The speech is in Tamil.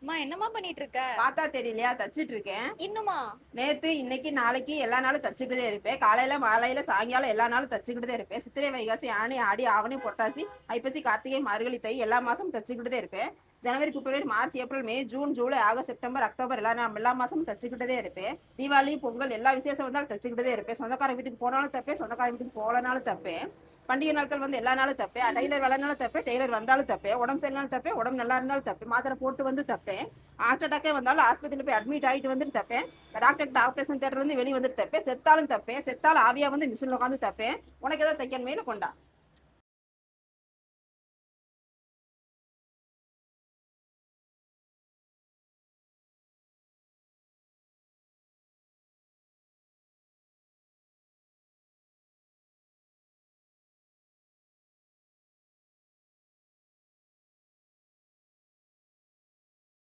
அம்மா என்னம்மா பண்ணிட்டு இருக்க? பார்த்தா தெரியலையா? தச்சிட்டு இருக்கேன். இன்னுமா? நேத்து, இன்னைக்கு, நாளைக்கு எல்லா நாளும் தச்சுக்கிட்டே இருப்பேன். காலையில, மாலையில, சாயங்காலம் எல்லா நாளும் தச்சுக்கிட்டே இருப்பேன். சித்திரை, வைகாசி, ஆனி, ஆடி, ஆவணி, புரட்டாசி, ஐப்பசி, கார்த்திகை, மார்கழி, தை எல்லா மாசமும் தச்சுக்கிட்டே இருப்பேன். ஜனவரி, பிப்ரவரி, மார்ச், ஏப்ரல், மே, ஜூன், ஜூலை, ஆகஸ்ட், செப்டம்பர், அக்டோபர் எல்லா மாசமும் தச்சுக்கிட்டே இருப்பேன். தீபாவளி, பொங்கல் எல்லா விசேஷம் வந்தாலும் தச்சுக்கிட்டே இருப்பேன். சொந்தக்கார வீட்டுக்கு போனாலும் தப்பேன், சொந்தக்கார வீட்டுக்கு போகலனாலும் தப்பேன். பண்டிகை நாட்கள் வந்து எல்லா நாளும் தப்பேன். டெய்லர் வரனாலும் தப்பேன், டெய்லர் வந்தாலும் தப்பேன். உடம்பு சரியில்லாலும் தப்பேன், உடம்பு நல்லா இருந்தாலும் தப்பேன். மாத்திரை போட்டு வந்து தப்பேன். ஹார்ட் அட்டாக்கே வந்தாலும் ஆஸ்பத்திரியில் போய் அட்மிட் ஆகிட்டு வந்துட்டு தப்பேன். டாக்டர் ஆப்ரேஷன் தேட்டர் வந்து வெளியே வந்துட்டு தப்பேன். செத்தாலும் தப்பேன். செத்தாலும் ஆவியா வந்து மிஷினில் உட்காந்து தப்பேன். உனக்கு ஏதாவது தைக்கணுமே கொண்டா.